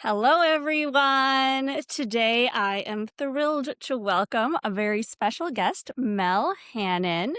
Hello, everyone. Today I am thrilled to welcome a very special guest, Mel Hannon.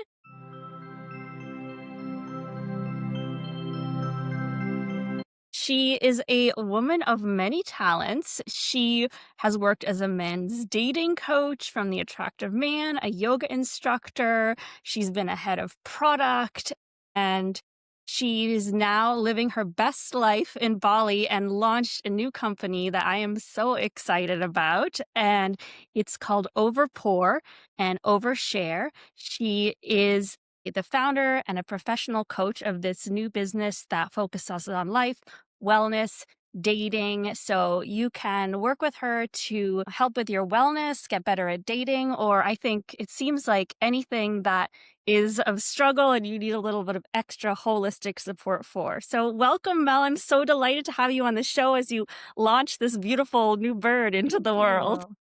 She is a woman of many talents. She has worked as a men's dating coach from The Attractive Man, a yoga instructor. She's been a head of product, and she is now living her best life in Bali and launched a new company that I am so excited about. And it's called Overpour and Overshare. She is the founder and a professional coach of this new business that focuses on life, wellness, dating. So you can work with her to help with your wellness, get better at dating, or I think it seems like anything that is of struggle and you need a little bit of extra holistic support for. So welcome, Mel. I'm so delighted to have you on the show as you launch this beautiful new bird into the world. Oh,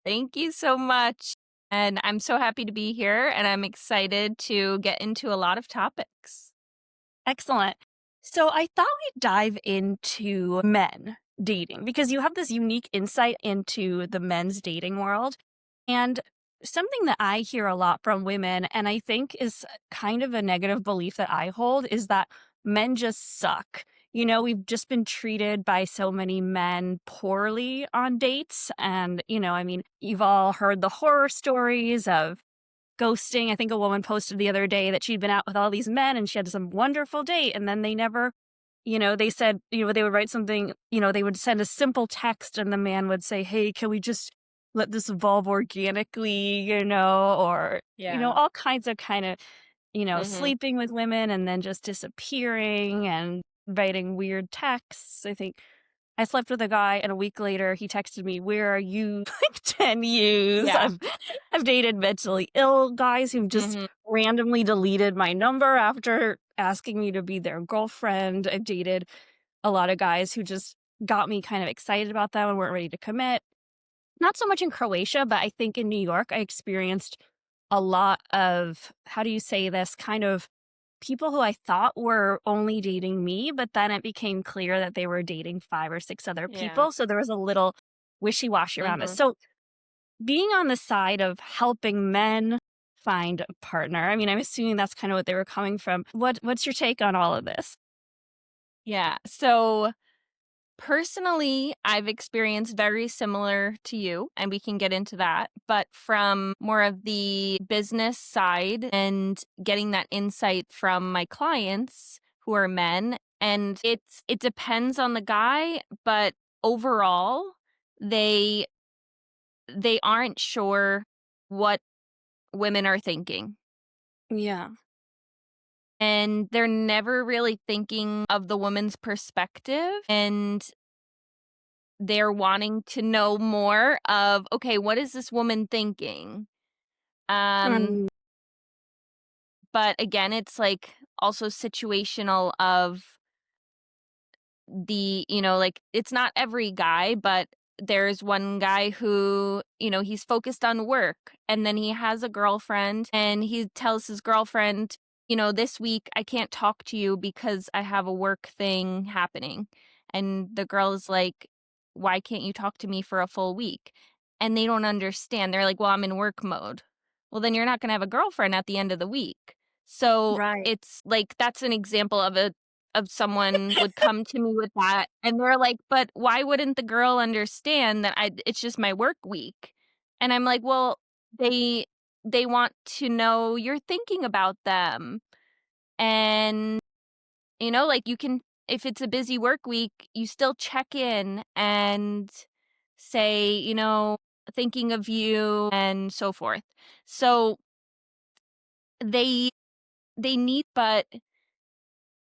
thank you so much. And I'm so happy to be here and I'm excited to get into a lot of topics. Excellent. So I thought we'd dive into men dating because you have this unique insight into the men's dating world. And something that I hear a lot from women, and I think is kind of a negative belief that I hold, is that men just suck. We've just been treated by so many men poorly on dates. And, you've all heard the horror stories of ghosting. I think a woman posted the other day that she'd been out with all these men and she had some wonderful date. And then they never, they said, they would write something, they would send a simple text and the man would say, hey, can we just let this evolve organically, or, Yeah. all kinds of Hmm. sleeping with women and then just disappearing and writing weird texts. I think I slept with a guy and a week later he texted me, "Where are you?" like 10 years. Yeah. I've dated mentally ill guys who've just Hmm. randomly deleted my number after asking me to be their girlfriend. I've dated a lot of guys who just got me kind of excited about them and weren't ready to commit. Not so much in Croatia, but I think in New York I experienced a lot of, how do you say this, kind of people who I thought were only dating me, but then it became clear that they were dating 5 or 6 other Yeah. people, so there was a little wishy-washy around this. Hmm. So, being on the side of helping men find a partner, I mean, I'm assuming that's kind of what they were coming from. What's your take on all of this? Yeah. So personally, I've experienced very similar to you, and we can get into that. But from more of the business side and getting that insight from my clients who are men, and it depends on the guy, but overall, they they aren't sure what women are thinking. Yeah. And they're never really thinking of the woman's perspective. And they're wanting to know more of, okay, what is this woman thinking? Um, Um, but again, it's like also situational of like it's not every guy, but there's one guy who, he's focused on work and then he has a girlfriend and he tells his girlfriend, this week I can't talk to you because I have a work thing happening. And the girl is like, why can't you talk to me for a full week? And they don't understand. They're like, well, I'm in work mode. Well, then you're not going to have a girlfriend at the end of the week. So right. it's like that's an example of someone would come to me with that, and they're like, "But why wouldn't the girl understand that it's just my work week?" And I'm like, "Well, they they want to know you're thinking about them." And, like, you can if it's a busy work week, you still check in and say, "Thinking of you," and so forth. So, they they need but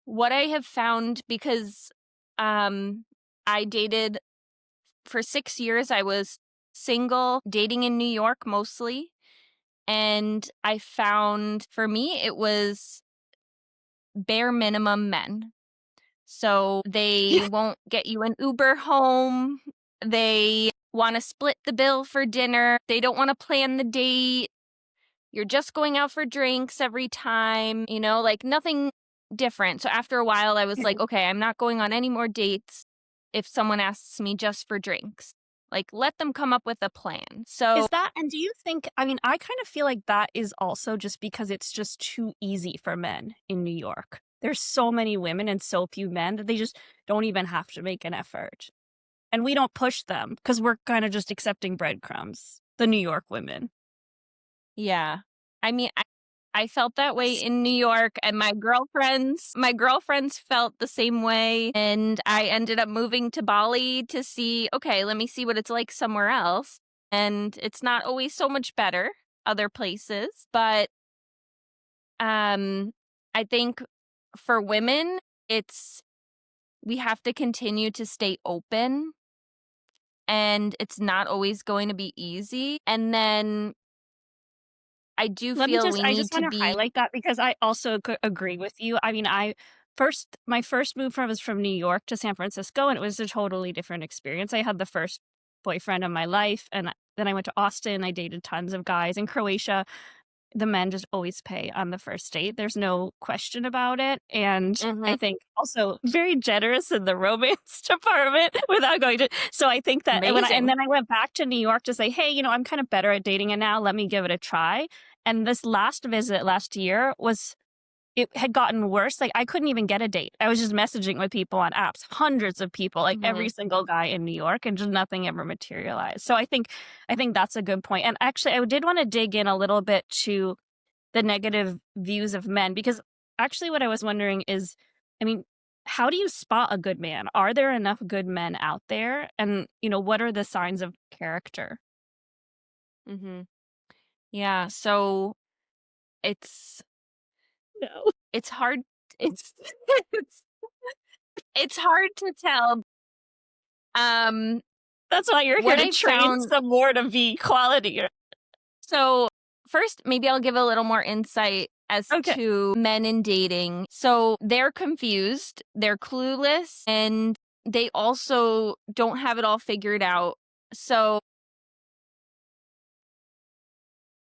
what I have found because, I dated for 6 years, I was single, dating in New York mostly, and I found for me, it was bare minimum men. So, they won't get you an Uber home, they wanna split the bill for dinner, they don't wanna plan the date, you're just going out for drinks every time, like, nothing different. So, after a while, I was like, "Okay, I'm not going on any more dates." if someone asks me just for drinks. Like, let them come up with a plan. So Is that and do you think I mean, I kind of feel like that is also just because it's just too easy for men in New York. There's so many women and so few men that they just don't even have to make an effort. And we don't push them because 'cause we're kinda just accepting breadcrumbs, the New York women. yeah. I mean, I felt that way in New York, and my girlfriends felt the same way, and I ended up moving to Bali to see, "Okay, let me see what it's like somewhere else," and it's not always so much better other places, but, um, I think for women, it's we have to continue to stay open, and it's not always going to be easy, and then I do Let me feel just we I need just to wanna be. highlight that because I also agree with you. I mean, I first my first move from was from New York to San Francisco, and it was a totally different experience. I had the first boyfriend of my life, and then I went to Austin, I dated tons of guys. In Croatia, the men just always pay on the first date. There's no question about it, and Mhm. I think also very generous in the romance department without going to so I think that and Amazing. then I went back to New York to say, "Hey, I'm kind of better at dating it now. Let me give it a try." And this last visit last year was it had gotten worse, like, I couldn't even get a date. I was just messaging with people on apps, hundreds of people, like, every Mhm. single guy in New York, and just nothing ever materialized. So I think that's a good point, and actually, I did wanna dig in a little bit to the negative views of men because actually what I was wondering is, I mean, how do you spot a good man? Are there enough good men out there? And, what are the signs of character? Mhm. Yeah, so it's No. it's hard it's it's it's hard to tell. Um, That's why you're here what to I train found some more to be quality. so first, maybe I'll give a little more insight as Okay. to men in dating. So they're confused, they're clueless, and they also don't have it all figured out. So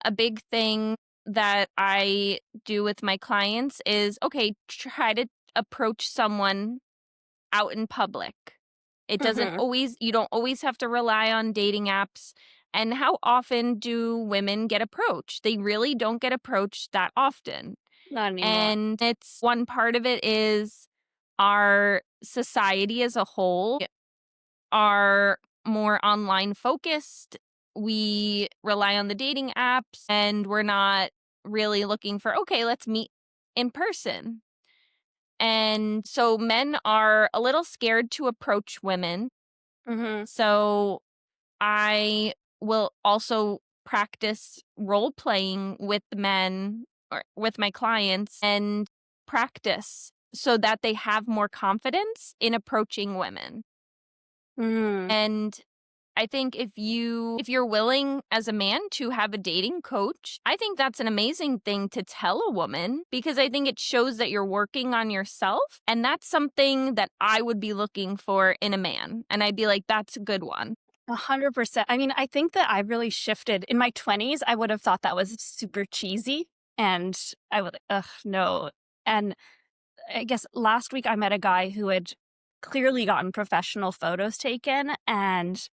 a big thing that I do with my clients is, okay, try to approach someone out in public. It doesn't Mhm. always you don't always have to rely on dating apps. And how often do women get approached? They really don't get approached that often. Not anymore. And it's one part of it is our society as a whole are more online focused. We rely on the dating apps and we're not really looking for, okay, let's meet in person. And so men are a little scared to approach women. Mhm. So I will also practice role playing with men or with my clients and practice so that they have more confidence in approaching women. Mm. And I think if you're willing as a man to have a dating coach, I think that's an amazing thing to tell a woman because I think it shows that you're working on yourself and that's something that I would be looking for in a man. And I'd be like that's a good one. 100%. I mean, I think that I've really shifted. In my 20s, I would have thought that was super cheesy, and I would ugh, no. And I guess last week I met a guy who had clearly gotten professional photos taken, and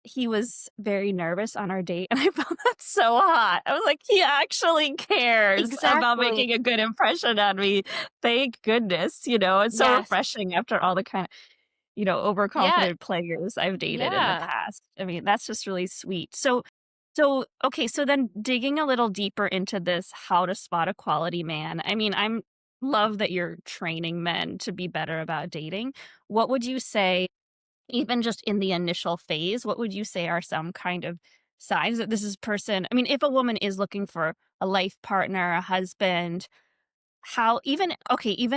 he was very nervous on our date, and I found that so hot. I was like, "He actually cares about Exactly. making a good impression on me. Thank goodness," It's so Yes. refreshing after all the Yeah. overconfident players I've dated in the Yeah. past. I mean, that's just really sweet. So okay, so then digging a little deeper into this how to spot a quality man. I mean, I'm love that you're training men to be better about dating. What would you say even just in the initial phase, what would you say are some kind of signs that this is person I mean, if a woman is looking for a life partner, a husband, how even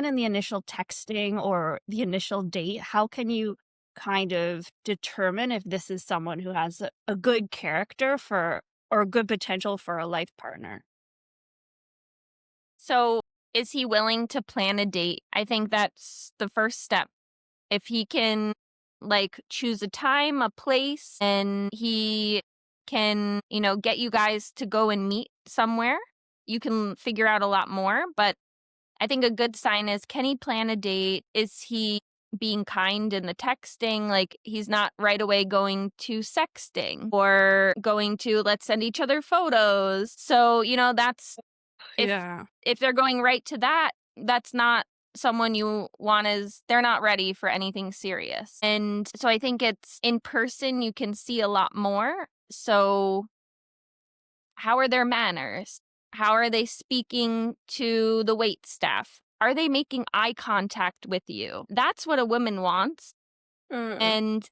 in the initial texting or the initial date, how can you kind of determine if this is someone who has a good character for or a good potential for a life partner? So, is he willing to plan a date? I think that's the first step. If he can like choose a time, a place, and he can, get you guys to go and meet somewhere, you can figure out a lot more. But I think a good sign is can he plan a date? Is he being kind in the texting, like, he's not right away going to sexting or going to, "Let's send each other photos." So, that's if Yeah. if they're going right to that, that's not someone you want as they're not ready for anything serious. And so I think it's in person you can see a lot more. So how are their manners? How are they speaking to the wait staff? Are they making eye contact with you? That's what a woman wants. Mm. And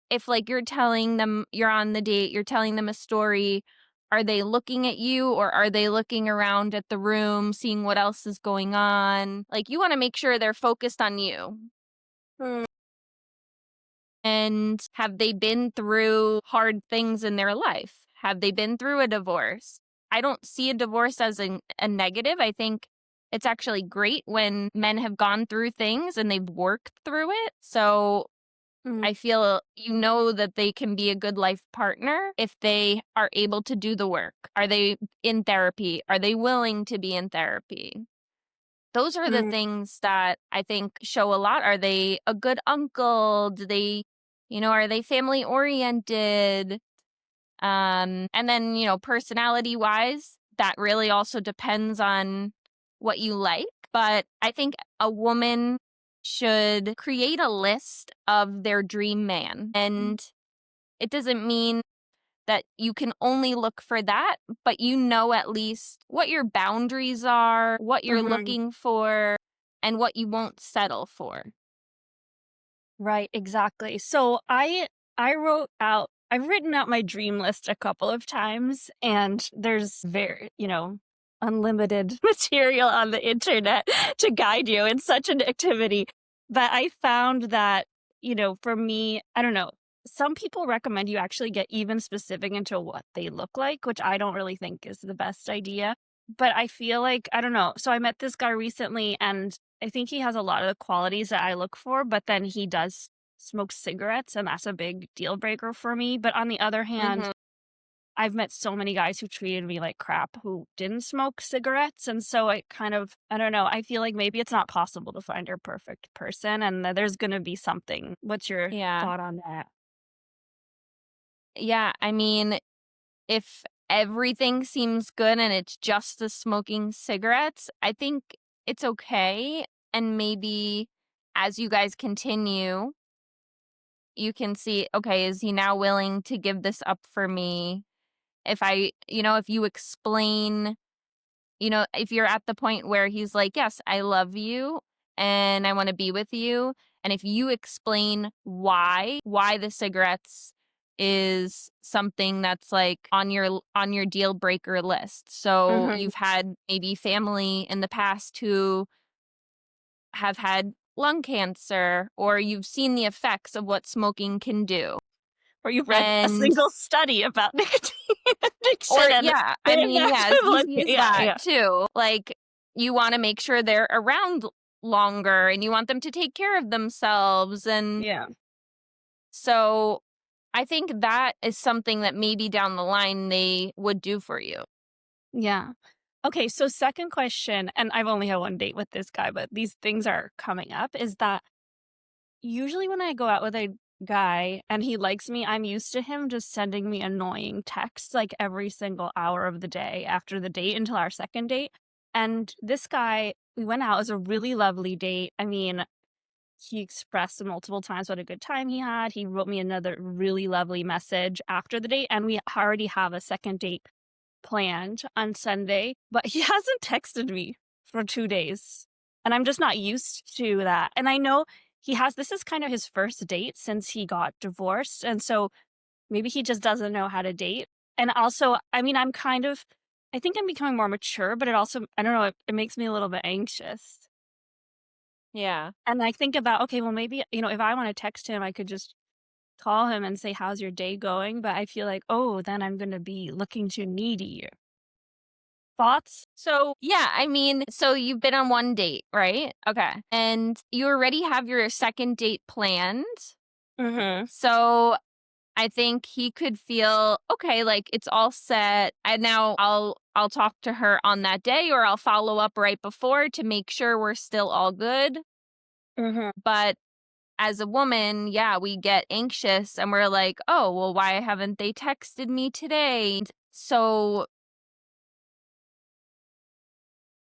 if like you're telling them you're on the date, you're telling them a story, are they looking at you or are they looking around at the room, seeing what else is going on? Like you want to make sure they're focused on you. Mm. And have they been through hard things in their life? Have they been through a divorce? I don't see a divorce as a negative. I think it's actually great when men have gone through things and they've worked through it. So Mm. I feel that they can be a good life partner if they are able to do the work. Are they in therapy? Are they willing to be in therapy? Those are the Mm. things that I think show a lot. Are they a good uncle? Are they family oriented? And then, personality wise, that really also depends on what you like. But I think a woman should create a list of their dream man. And it doesn't mean that you can only look for that, but at least what your boundaries are, what you're Mhm. looking for, and what you won't settle for. Right, exactly. So I've written out my dream list a couple of times, and there's unlimited material on the internet to guide you in such an activity. But I found that, for me, I don't know, some people recommend you actually get even specific into what they look like, which I don't really think is the best idea. But I feel like, I don't know. So I met this guy recently, and I think he has a lot of the qualities that I look for, but then he does smoke cigarettes, and that's a big deal breaker for me. But on the other hand, Mhm. I've met so many guys who treated me like crap who didn't smoke cigarettes. And so I don't know, I feel like maybe it's not possible to find your perfect person and that there's going to be something. What's your Yeah. thought on that? Yeah. I mean, if everything seems good and it's just the smoking cigarettes, I think it's okay. And maybe as you guys continue, you can see, okay, is he now willing to give this up for me? If you explain, if you're at the point where he's like, yes, I love you and I want to be with you. And if you explain why the cigarettes is something that's like on your deal breaker list. So Hmm. you've had maybe family in the past who have had lung cancer or you've seen the effects of what smoking can do. Or you've read a And single study about nicotine addiction or and yeah, I the mean, effect yeah, as of easy as yeah, that yeah, too. Like, you wanna make sure they're around longer and you want them to take care of themselves, and yeah, so I think that is something that maybe down the line they would do for you. yeah. Okay, so second question, and I've only had one date with this guy, but these things are coming up, is that usually when I go out with a guy and he likes me, I'm used to him just sending me annoying texts like every single hour of the day after the date until our second date. And this guy, we went out, it was a really lovely date. I mean, he expressed multiple times what a good time he had. He wrote me another really lovely message after the date, and we already have a second date planned on Sunday, but he hasn't texted me for 2 days, and I'm just not used to that, and I know this is kind of his first date since he got divorced, and so maybe he just doesn't know how to date, and also, I mean, I think I'm becoming more mature, but it also I don't know, it makes me a little bit anxious, Yeah. and I think about, okay, well, maybe, if I wanna text him, I could just call him and say, "How's your day going?" But I feel like, "Oh, then I'm gonna be looking too needy." Thoughts? So, yeah, I mean, so you've been on 1 date, right? Okay, and you already have your second date planned, Mhm. so I think he could feel, okay, like it's all set. And now I'll talk to her on that day or I'll follow up right before to make sure we're still all good. Mhm. But as a woman, yeah, we get anxious and we're like, "Oh, well, why haven't they texted me today?" So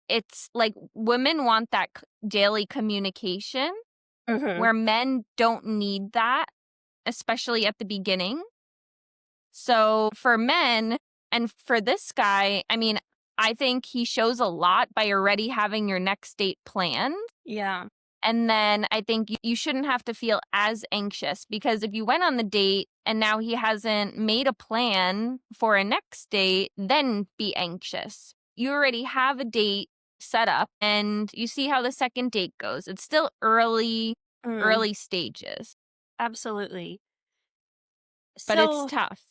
it's like women want that daily communication Mhm. where men don't need that, especially at the beginning. So for men and for this guy, I mean, I think he shows a lot by already having your next date planned. Yeah. And then I think you shouldn't have to feel as anxious because if you went on the date and now he hasn't made a plan for a next date, then be anxious. You already have a date set up and you see how the second date goes. It's still Mm, early stages, absolutely. but it's So, tough.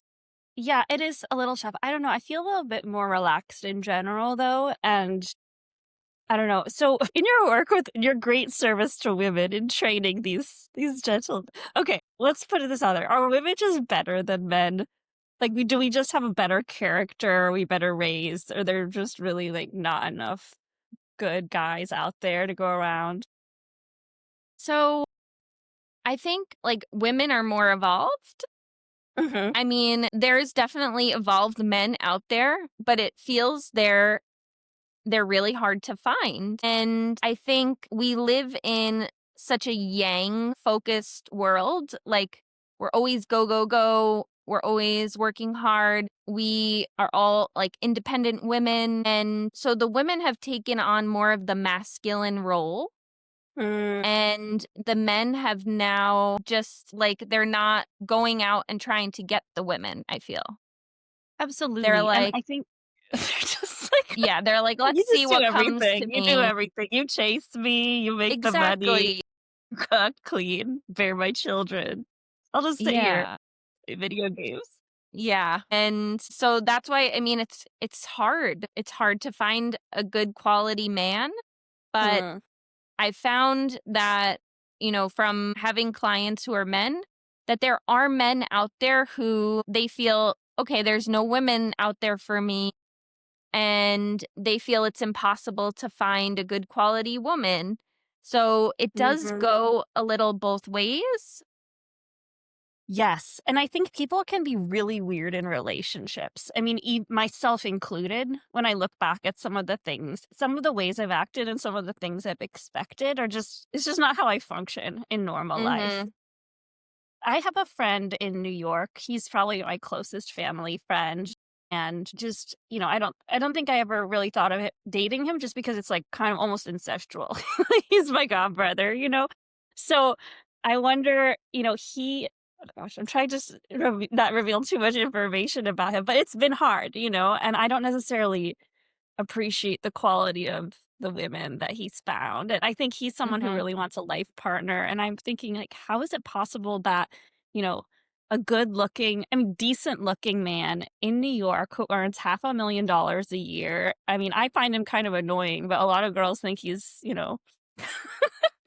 yeah, it is a little tough. I don't know. I feel a little bit more relaxed in general, though. And I don't know. So, in your work with your great service to women in training these gentle, okay, let's put it this out there: are women just better than men? Like, do we just have a better character? Are we better raised? Or there just really like not enough good guys out there to go around? So I think like women are more evolved. Hmm. I mean, there's definitely evolved men out there, but it feels they're really hard to find. And I think we live in such a yang focused world. Like we're always go, go, go. We're always working hard. We are all like independent women. And so the women have taken on more of the masculine role. Mm, And the men have now just like they're not going out and trying to get the women, I feel. They're absolutely. And like, I think they're just like, yeah, they're like, you let's see just do what comes to everything. You do me. everything. You chase me, you make the money, Exactly. cook, clean, bear my children. I'll just sit here, Yeah. play video games. Yeah. And so that's why I mean it's hard. It's hard to find a good quality man, but Mm, I found that, from having clients who are men, that there are men out there who they feel, okay, there's no women out there for me. And they feel it's impossible to find a good quality woman. So it does mhm. go a little both ways. Yes, and I think people can be really weird in relationships. I mean, myself included, when I look back at some of the ways I've acted and some of the things I've expected are just it's just not how I function in normal life. Mhm. I have a friend in New York. He's probably my closest family friend. And just, I don't think I ever really thought of dating him just because it's like kind of almost incestual. He's my godbrother. So I wonder, oh gosh, I'm trying to not reveal too much information about him, but it's been hard, and I don't necessarily appreciate the quality of the women that he's found. And I think he's someone who Mhm. really wants a life partner. And I'm thinking, like, how is it possible that, you know, a good looking, I mean, decent looking man in New York who earns $500,000 a year? I mean, I find him kind of annoying, but a lot of girls think he's kind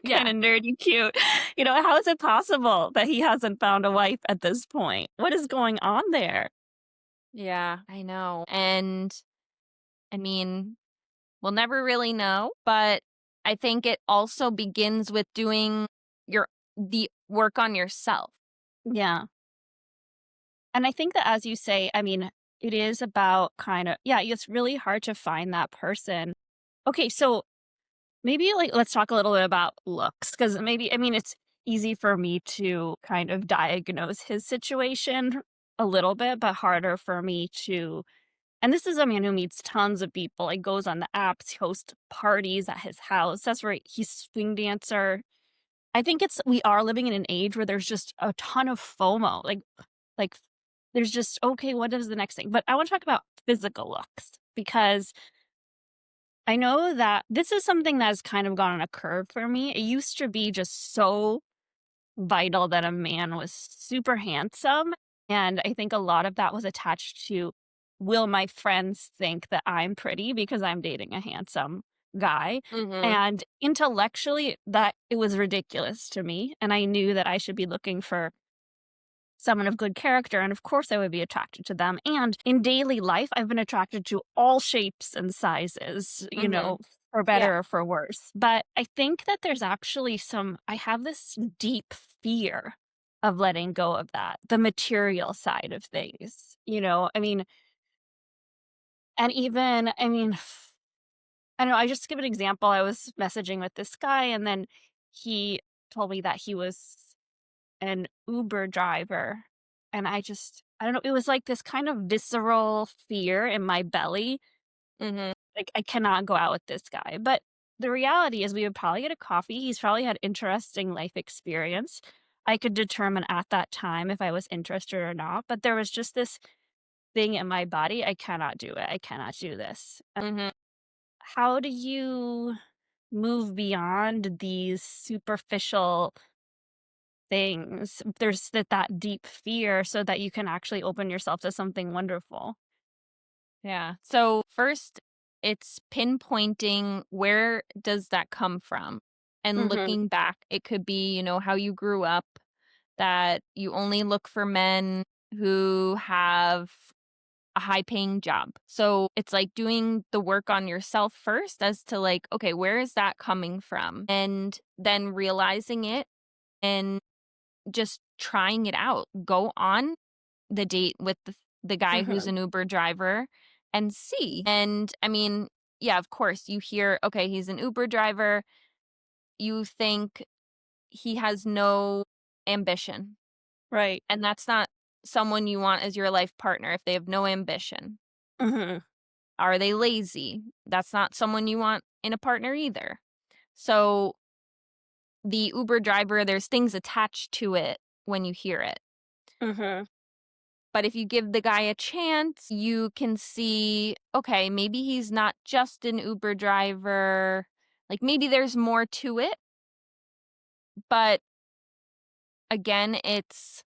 Yeah. of nerdy cute. How is it possible that he hasn't found a wife at this point? What is going on there? Yeah, I know. And I mean, we'll never really know, but I think it also begins with doing your the work on yourself. Yeah. And I think that as you say, I mean, it is about yeah, it's really hard to find that person. Okay, so maybe like let's talk a little bit about looks because maybe, I mean, it's easy for me to kind of diagnose his situation a little bit, but harder for me to. And this is a man who meets tons of people. Like goes on the apps, hosts parties at his house. That's where he's swing dancer. I think we are living in an age where there's just a ton of FOMO. Like, there's just, okay, what is the next thing? But I want to talk about physical looks because I know that this is something that has kind of gone on a curve for me. It used to be just so vital that a man was super handsome. And I think a lot of that was attached to, will my friends think that I'm pretty because I'm dating a handsome guy? Mhm. And intellectually, that it was ridiculous to me. And I knew that I should be looking for someone of good character, and of course I would be attracted to them. And in daily life, I've been attracted to all shapes and sizes, Mhm. for Yeah. better or for worse. But I think that there's actually I have this deep fear of letting go of that, the material side of things, you know? I mean, and even, I mean, I don't know, I just give an example. I was messaging with this guy, and then he told me that he was an Uber driver. And I don't know, it was like this kind of visceral fear in my belly. Mhm. Like, I cannot go out with this guy. But the reality is we would probably get a coffee. He's probably had interesting life experience. I could determine at that time if I was interested or not. But there was just this thing in my body. I cannot do it. I cannot do this. Mhm. How do you move beyond these superficial things? There's that deep fear so that you can actually open yourself to something wonderful. Yeah. So first, it's pinpointing where does that come from? And Mhm. looking back, it could be, how you grew up, that you only look for men who have a high paying job. So it's like doing the work on yourself first as to like, okay, where is that coming from? And then realizing it and just trying it out. Go on the date with the guy who's Mhm. an Uber driver and see. And I mean, yeah, of course, you hear, okay, he's an Uber driver. You think he has no ambition. Right. And that's not someone you want as your life partner if they have no ambition. Mhm. Are they lazy? That's not someone you want in a partner either. So the Uber driver, there's things attached to it when you hear it. Mhm. But if you give the guy a chance, you can see, okay, maybe he's not just an Uber driver. Like maybe there's more to it. But again, it's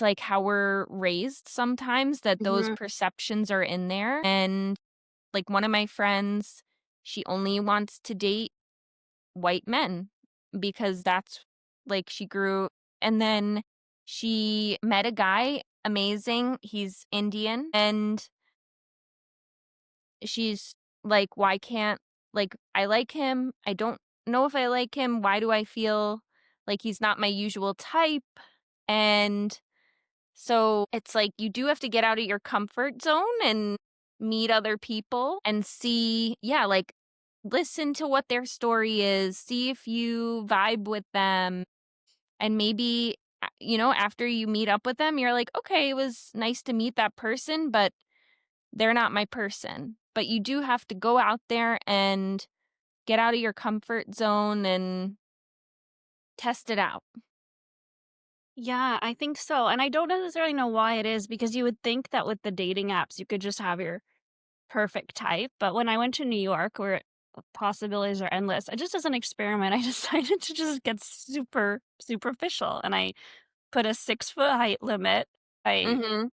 like how we're raised sometimes that those Mhm. perceptions are in there. And like one of my friends, she only wants to date white men because that's like she grew, and then she met a guy, amazing. He's Indian, and she's like, "Why can't like, I like him. I don't know if I like him. Why do I feel like he's not my usual type?" And so it's like you do have to get out of your comfort zone and meet other people and see, yeah, like listen to what their story is, see if you vibe with them. And maybe, after you meet up with them, you're like, okay, it was nice to meet that person, but they're not my person. But you do have to go out there and get out of your comfort zone and test it out. Yeah, I think so, and I don't necessarily know why it is because you would think that with the dating apps, you could just have your perfect type, but when I went to New York, where possibilities are endless, I just as an experiment, I decided to just get super superficial, and I put a 6-foot height limit. I Mhm.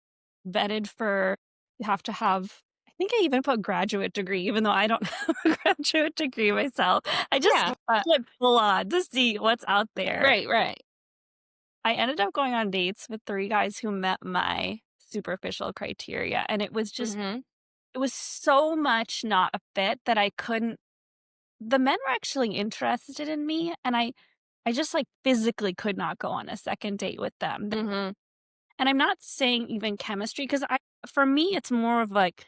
vetted for you have to have I think I even put graduate degree, even though I don't have a graduate degree myself. I just Yeah. went full on to see what's out there. Right, right. I ended up going on dates with 3 guys who met my superficial criteria, and Mhm. it was so much not a fit that I couldn't the men were actually interested in me, and I just, like, physically could not go on a second date with them. Mhm. And I'm not saying even chemistry, because for me, it's more of like,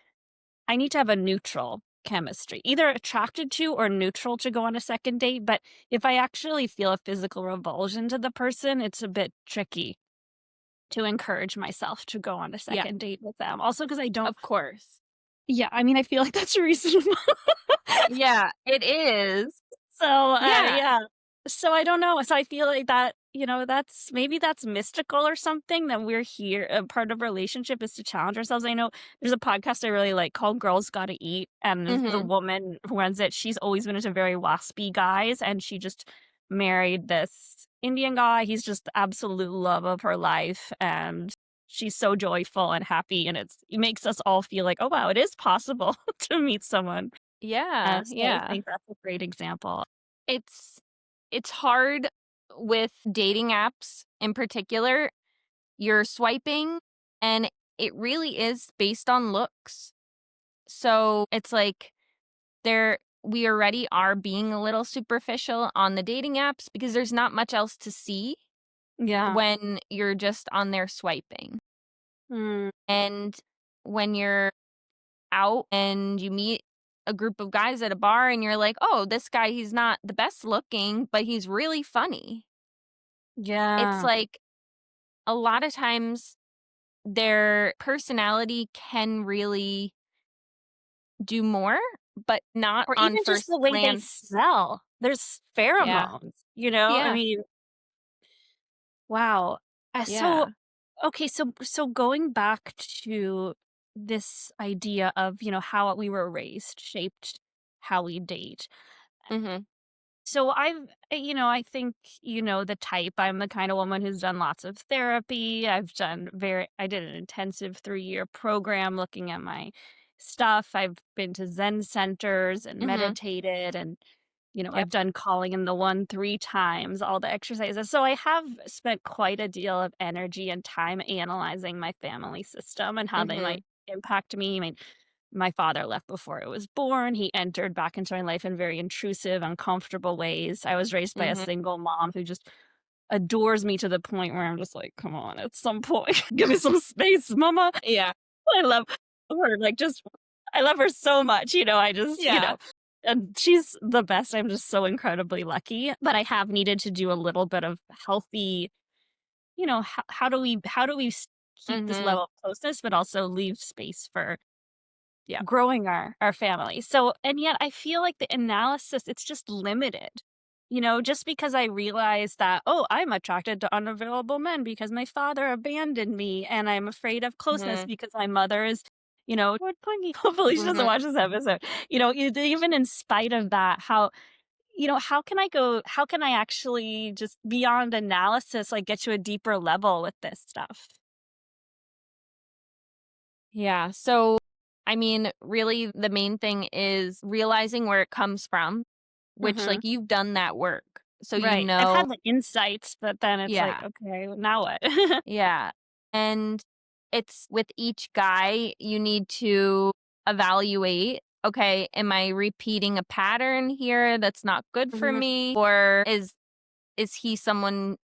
I need to have a neutral chemistry, either attracted to or neutral to go on a second date, but if I actually feel a physical revulsion to the person, it's a bit tricky to encourage myself to go on a Yeah, second date with them. Also, because I don't of course. yeah, I mean, I feel like that's reasonable. Yeah, it is. So, Yeah. yeah. So I don't know. So I feel like that, maybe that's mystical or something that we're here. A part of relationship is to challenge ourselves. I know there's a podcast I really like called Girls Gotta Eat. And the Mhm. woman who runs it, she's always been into very waspy guys. And she just married this Indian guy. He's just the absolute love of her life. And she's so joyful and happy. And it makes us all feel like, oh, wow, it is possible to meet someone. Yeah, So I yeah. think that's a great example. It's it's hard with dating apps in particular. You're swiping and it really is based on looks. So, it's like we already are being a little superficial on the dating apps because there's not much else to see Yeah. when you're just on there swiping. Mm, And when you're out and you meet a group of guys at a bar and you're like, "Oh, this guy, he's not the best looking, but he's really funny." It's yeah. like a lot of times their personality can really do more, but not Or on even just first the way they glance. smell. There's Yeah. pheromones, you know? I Yeah. mean, wow. So, Yeah. okay, so going back to this idea of, how we were raised, shaped how we date. Mhm. So I think, the type. I'm the kind of woman who's done lots of therapy. I did an intensive 3-year program looking at my stuff. I've been to Zen centers and Mhm. meditated and, I've Yep. done calling in the one 3 times, all the exercises. So I have spent quite a deal of energy and time analyzing my family system and how they might Mhm. impact me. I mean, my father left before I was born. He entered back into my life in very intrusive, uncomfortable ways. I was raised by a Mhm. single mom who just adores me to the point where I'm just like, "Come on, at some point, give me some space, mama." Yeah. I love her, like, just I love her so much, I just, Yeah. and she's the best. I'm just so incredibly lucky, but I have needed to do a little bit of healthy, how do we keep this Mhm. level of closeness, but also leave space for Yep. growing our family. So, and yet I feel like the analysis, it's just limited. Just because I realize that, oh, I'm attracted to unavailable men because my father abandoned me and I'm afraid of closeness Mhm. because my mother is, what clingy. Hopefully she doesn't Mhm. watch this episode. Even in spite of that, how can I actually just beyond analysis, like get to a deeper level with this stuff? Yeah. So, I mean, really the main thing is realizing where it comes from, which, Hmm. like, you've done that work. So you Right. I've know. had the insights, but then it's like, Yeah. okay, now what? Yeah. And it's with each guy, you need to evaluate, okay, am I repeating a pattern here that's not good for Mhm. me? Or is he someone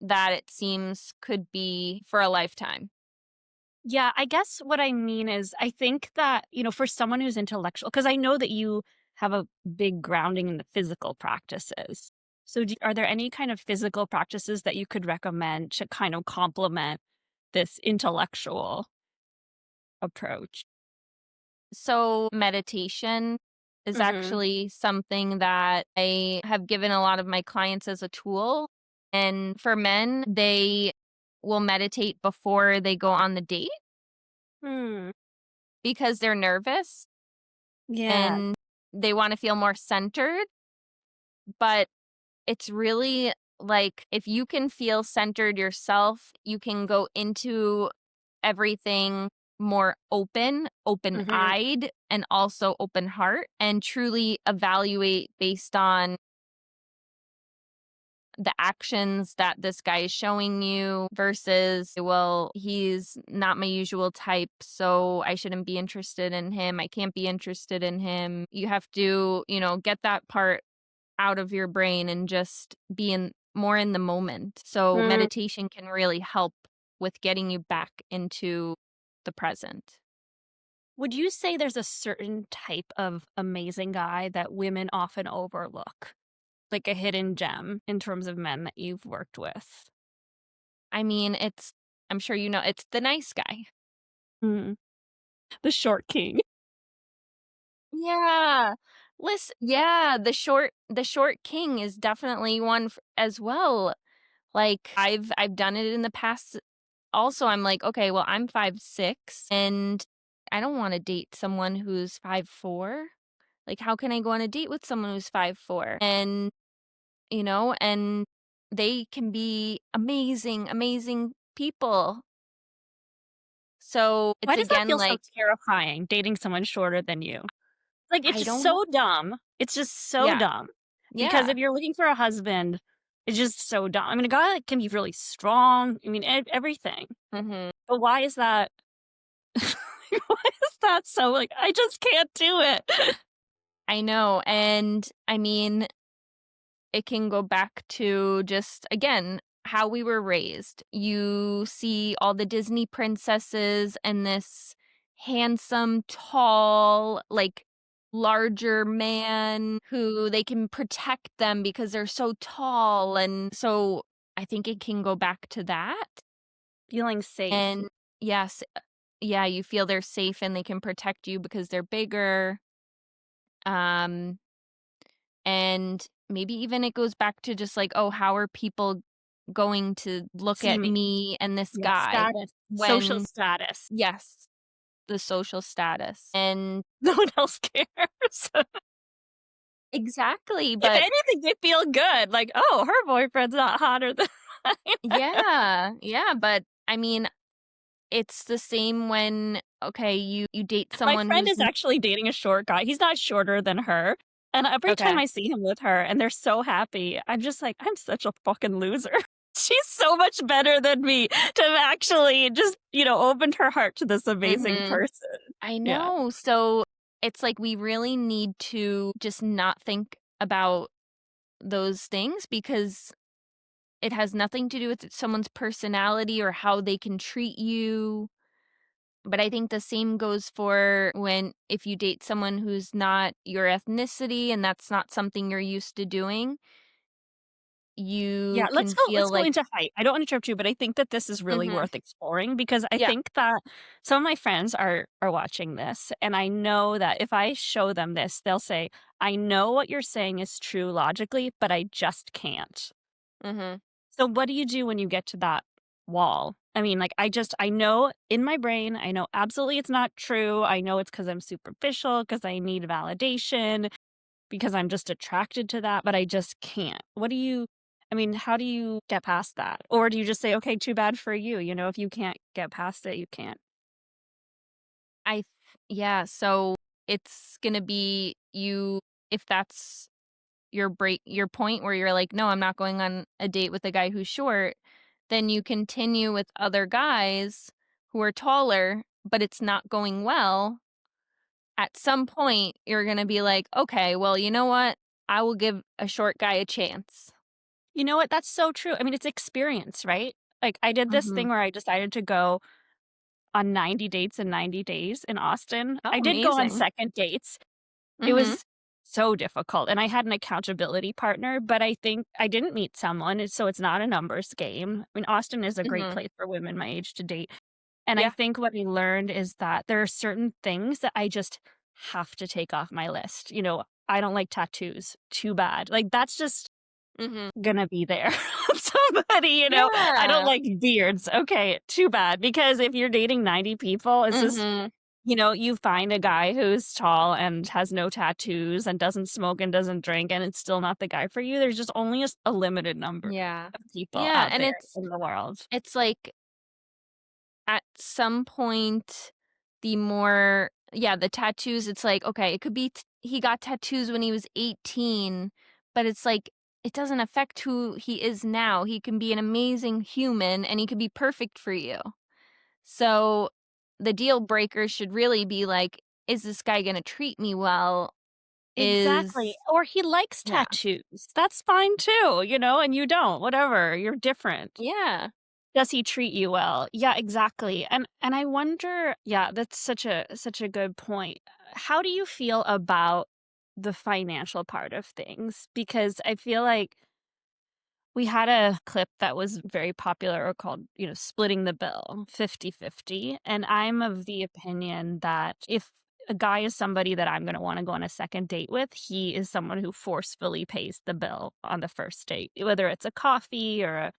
that it seems could be for a lifetime? Yeah, I guess what I mean is I think that, for someone who's intellectual, because I know that you have a big grounding in the physical practices. So, are there any kind of physical practices that you could recommend to kind of complement this intellectual approach? So, meditation is Hmm. actually something that I have given a lot of my clients as a tool. And for men, they will meditate before they go on the date Hmm. because they're nervous Yeah. and they want to feel more centered. But it's really like if you can feel centered yourself, you can go into everything more Hmm. open-eyed, and also open heart, and truly evaluate based on the actions that this guy is showing you versus, well, he's not my usual type, so I shouldn't be interested in him. I can't be interested in him. You have to, get that part out of your brain and just be in more in the moment. So Mm. meditation can really help with getting you back into the present. Would you say there's a certain type of amazing guy that women often overlook? Like a hidden gem in terms of men that you've worked with? I mean, I'm sure you know, it's the nice guy. Mm. The short king. Yeah. Yeah, the short king is definitely one as well. Like I've done it in the past. Also, I'm like, okay, well, I'm 5'6" and I don't want to date someone who's 5'4". Like, how can I go on a date with someone who's 5'4"? And they can be amazing, amazing people. So Why it's does that again feel so like, terrifying, dating someone shorter than you? Like, it's I just don't know. so dumb. It's just so Yeah. dumb. Because Yeah. if you're looking for a husband, it's just so dumb. I mean, a guy that can be really strong, I mean, everything. Mhm. But why is that why is that so, like, I just can't do it? I know, and I mean, it can go back to just, again, how we were raised. You see all the Disney princesses and this handsome, tall, like, larger man who they can protect them because they're so tall, and so I think it can go back to that, Feeling safe. and yes, yeah, you feel they're safe and they can protect you because they're bigger, um and maybe even it goes back to just like, "Oh, how are people going to look See at me. me and this Yeah, guy?" status. Social When status. yes, the social status, and No one else cares. exactly, If but anything, they feel good, like, "Oh, her boyfriend's not hotter than mine." yeah, yeah, but I mean, it's the same when, okay, you date My someone friend who's is n actually dating a short guy. He's not shorter than her, and every time okay. I see him with her and they're so happy, I'm just like, "I'm such a fucking loser." She's so much better than me to have actually just, opened her heart to this amazing Mhm. person. I Yeah. know, so it's like we really need to just not think about those things because it has nothing to do with someone's personality or how they can treat you. But I think the same goes for when if you date someone who's not your ethnicity and that's not something you're used to doing, Yeah, you let's can go let's feel go like into height. I don't wanna interrupt you, but I think that this is really mhm. worth exploring because I Yeah. think that some of my friends are watching this, and I know that if I show them this, they'll say, "I know what you're saying is true logically, but I just can't." Mhm. So what do you do when you get to that wall? I mean, like, I know in my brain, I know absolutely it's not true. I know it's because 'cause I'm superficial, because I need validation, because I'm just attracted to that, but I just can't. I mean, how do you get past that? Or do you just say, "Okay, too bad for you," if you can't get past it, you can't. Yeah, so it's gonna be you if that's your point where you're like, "No, I'm not going on a date with a guy who's short," then you continue with other guys who are taller, but it's not going well. At some point, you're gonna be like, "Okay, well, you know what? I will give a short guy a chance." You know what? That's so true. I mean, it's experience, right? Like, I did this Mhm. thing where I decided to go on 90 dates in 90 days in Austin. Oh, I did go on amazing. second dates. It Mhm. was so difficult, and I had an accountability partner, but I think I didn't meet someone, so it's not a numbers game. I mean, Austin is a great Mhm. place for women my age to date, and I Yeah. think what I learned is that there are certain things that I just have to take off my list. I don't like tattoos. Too bad. Like, that's just Mhm. gonna be there. Somebody, I don't Yeah. like beards. Okay, too bad, because if you're dating 90 people, it's just Mhm. you find a guy who's tall and has no tattoos and doesn't smoke and doesn't drink, and it's still not the guy for you. There's just only a limited number Yeah. of people Yeah, out and there in the world. it's like at some point, the tattoos, it's like, okay, it could be he got tattoos when he was 18, but it's like, it doesn't affect who he is now. He can be an amazing human, and he could be perfect for you. So, the deal breaker should really be like, "Is this guy gonna treat me well?" Exactly. Is Or he likes yeah. tattoos. That's fine too, and you don't. Whatever. You're different. Yeah. Does he treat you well? Yeah, exactly. And I wonder, yeah, that's such a good point. How do you feel about the financial part of things? Because I feel like we had a clip that was very popular called, splitting the bill, 50-50. And I'm of the opinion that if a guy is somebody that I'm going to want to go on a second date with, he is someone who forcefully pays the bill on the first date, whether it's a coffee or a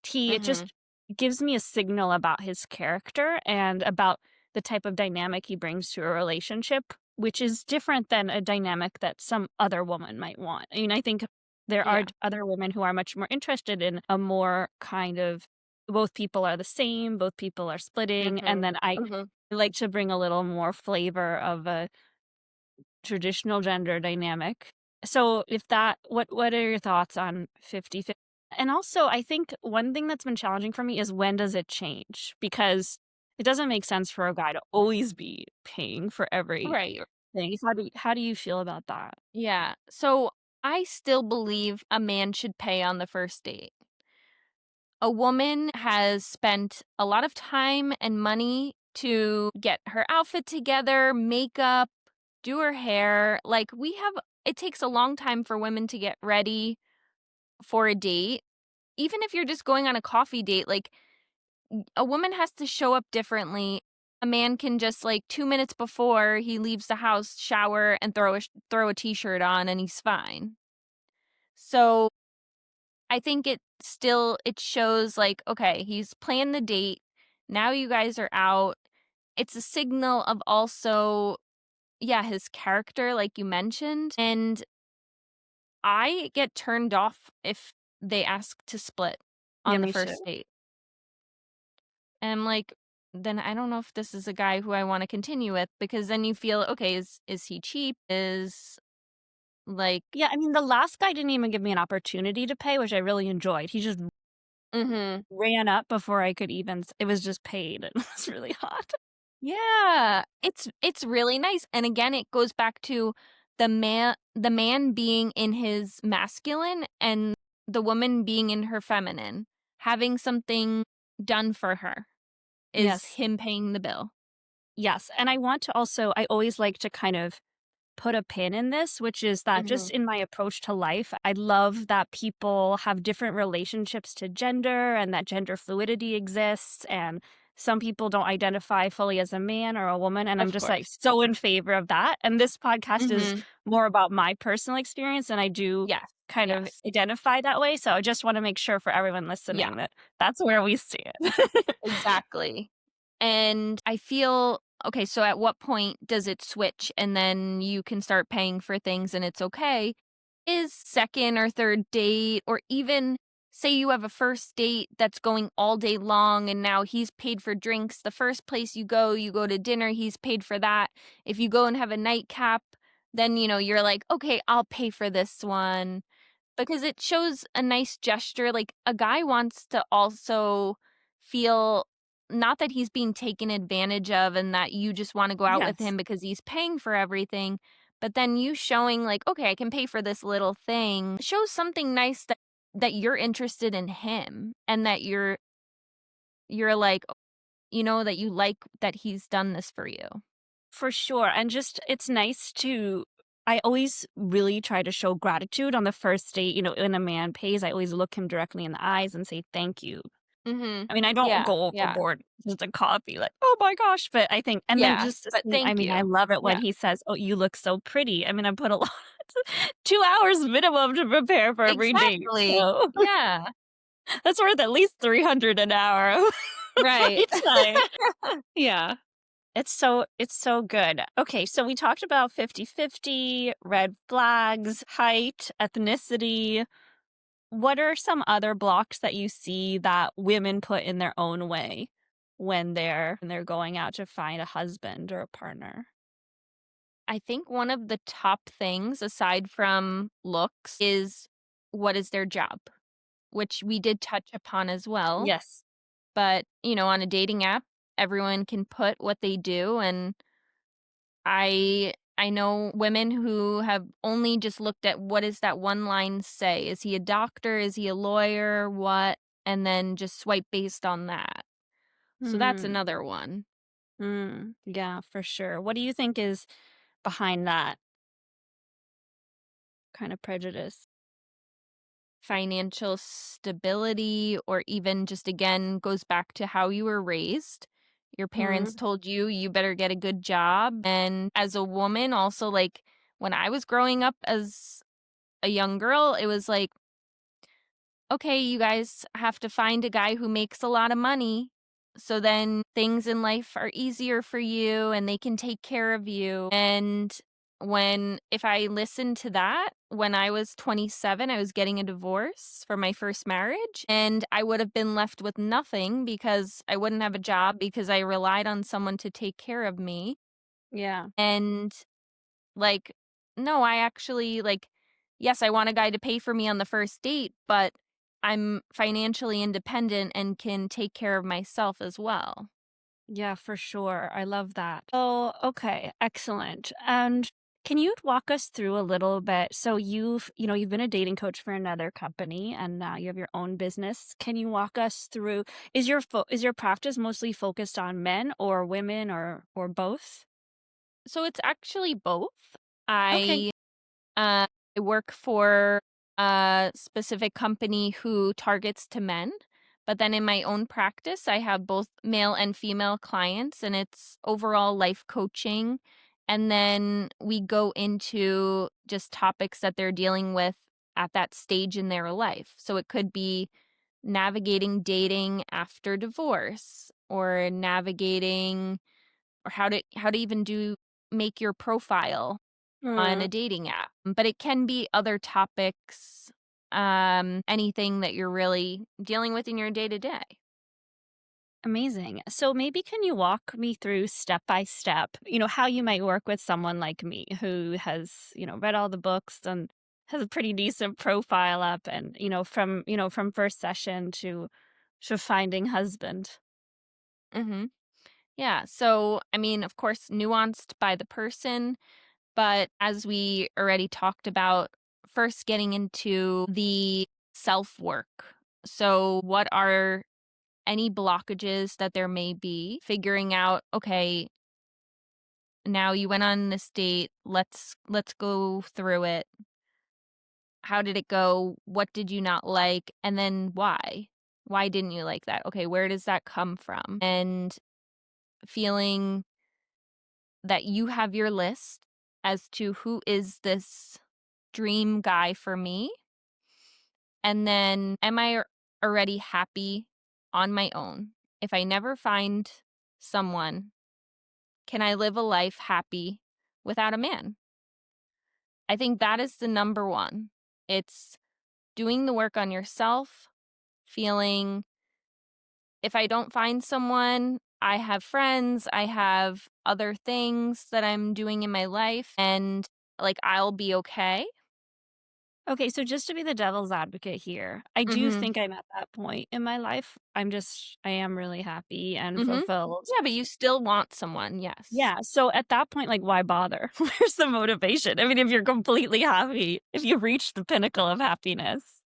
tea. It Mhm. just gives me a signal about his character and about the type of dynamic he brings to a relationship, which is different than a dynamic that some other woman might want. I mean, I think there are Yeah. other women who are much more interested in a more kind of both people are the same, both people are splitting, and Mhm. then I Mhm. like to bring a little more flavor of a traditional gender dynamic. So if that what are your thoughts on 50-50? And also, I think one thing that's been challenging for me is when does it change? Because it doesn't make sense for a guy to always be paying for every Right. thing. How do you feel about that? Yeah. So I still believe a man should pay on the first date. A woman has spent a lot of time and money to get her outfit together, makeup, do her hair. Like, it takes a long time for women to get ready for a date. Even if you're just going on a coffee date, like, a woman has to show up differently. A man can just, like, 2 minutes before he leaves the house, shower and throw a t-shirt on and he's fine. So, I think it shows, like, okay, he's planned the date. Now you guys are out. It's a signal of also, yeah, his character, like you mentioned. And I get turned off if they ask to split Yeah, on the me too. first date. And I'm like, then I don't know if this is a guy who I want to continue with, because then you feel, okay, is he cheap? Is like, Yeah, I mean, the last guy didn't even give me an opportunity to pay, which I really enjoyed. He just mhm. ran up before I could even it was just paid. It was really hot. Yeah, it's really nice, and again, it goes back to the man being in his masculine and the woman being in her feminine. Having something done for her is Yes. him paying the bill. Yes, and I always like to kind of put a pin in this, which is that just Mhm. in my approach to life, I love that people have different relationships to gender and that gender fluidity exists. And some people don't identify fully as a man or a woman. And I'm Of just like course. so in favor of that. And this podcast is Mhm. more about my personal experience. And I do Yes. kind of Yes. identify that way. So I just want to make sure for everyone Yeah. listening that that's where we see it. Exactly. And I feel okay, so at what point does it switch and then you can start paying for things and it's okay? Is second or third date, or even say you have a first date that's going all day long and now he's paid for drinks. The first place you go to dinner, he's paid for that. If you go and have a nightcap, then you're like, "Okay, I'll pay for this one." Because it shows a nice gesture, like, a guy wants to also feel not that he's being taken advantage of and that you just wanna go out with Yes. him because he's paying for everything, but then you showing like, "Okay, I can pay for this little thing," shows something nice that you're interested in him and that you're like, that you like that he's done this for you. For sure, and just it's nice to I always really try to show gratitude on the first date, when a man pays, I always look him directly in the eyes and say, "Thank you." Mhm. I mean, I don't Yeah, go yeah. overboard, just a coffee, like, "Oh my gosh," but I think and then Yes, just but I thank mean, I you. love it when Yeah. he says, "Oh, you look so pretty." I mean, I put a lot 2 hours minimum to prepare for every date, Exactly. so Yeah. that's worth at least 300 an hour for Right. each night. Yeah. It's so good. Okay, so we talked about 50-50, red flags, height, ethnicity. What are some other blocks that you see that women put in their own way when they're going out to find a husband or a partner? I think one of the top things aside from looks is what is their job, which we did touch upon as well. Yes. But, on a dating app, everyone can put what they do, and I know women who have only just looked at what does that one line say? Is he a doctor? Is he a lawyer? What? And then just swipe based on that. So that's Hmm. another one. Yeah, for sure. What do you think is behind that kind of prejudice? Financial stability, or even just again goes back to how you were raised. Your parents Mm, told you you better get a good job. And as a woman, also, like, when I was growing up as a young girl, it was like, okay, you guys have to find a guy who makes a lot of money. So then things in life are easier for you and they can take care of you. And if I listened to that when I was 27, I was getting a divorce for my first marriage, and I would have been left with nothing because I wouldn't have a job because I relied on someone to take care of me. yeah. And like, no, I actually like, yes, I want a guy to pay for me on the first date, but I'm financially independent and can take care of myself as well. Yeah, for sure. I love that. Oh, okay, excellent. And can you walk us through a little bit? So you've been a dating coach for another company and now you have your own business. Can you walk us through is your practice mostly focused on men or women or both? So it's actually both. Okay. I Uh, I work for a specific company who targets to men, but then in my own practice, I have both male and female clients, and it's overall life coaching. And then we go into just topics that they're dealing with at that stage in their life. So it could be navigating dating after divorce or navigating or how to even do make your profile on a Hmm. dating app, but it can be other topics, anything that you're really dealing with in your day to day. Amazing. So maybe can you walk me through step by step, how you might work with someone like me who has, read all the books and has a pretty decent profile up and, from first session to finding husband. Mhm. Yeah, so, I mean, of course, nuanced by the person, but as we already talked about, first getting into the self-work. So, what are any blockages that there may be? Figuring out, okay, now you went on this date, let's go through it. How did it go? What did you not like? And then why? Why didn't you like that? Okay, where does that come from? And feeling that you have your list as to who is this dream guy for me? And then am I already happy on my own? If I never find someone, can I live a life happy without a man? I think that is the number one. It's doing the work on yourself, feeling if I don't find someone, I have friends, I have other things that I'm doing in my life, and, like, I'll be okay. Okay, so just to be the devil's advocate here, I do Mhm. think I'm at that point in my life. I am really happy and Mhm. fulfilled. Yeah, but you still want someone, yes. Yeah, so at that point, like, why bother? Where's the motivation? I mean, if you're completely happy, if you've reached the pinnacle of happiness.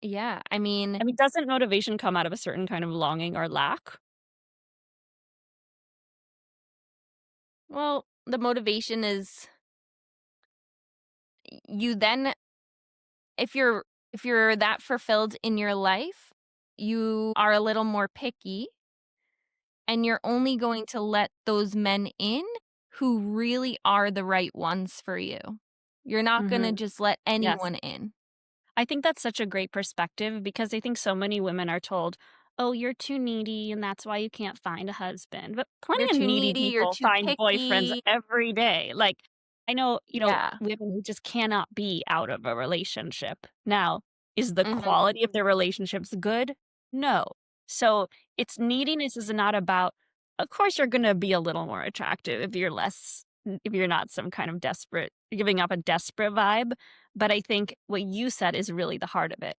Yeah, I mean, I mean, doesn't motivation come out of a certain kind of longing or lack? well, the motivation is you then if you're that fulfilled in your life, you are a little more picky and you're only going to let those men in who really are the right ones for you. You're not gonna Mhm. just let Yes. anyone in. I think that's such a great perspective because I think so many women are told, "Oh, you're too needy and that's why you can't find a husband." But plenty You're of too needy needy, you're people too find boyfriends picky. every day. Like, I know, Yeah. women who just cannot be out of a relationship. Now, is the Mhm. quality of their relationships good? No. So, it's neediness is not about of course you're going to be a little more attractive if you're not some kind of desperate giving up a desperate vibe, but I think what you said is really the heart of it.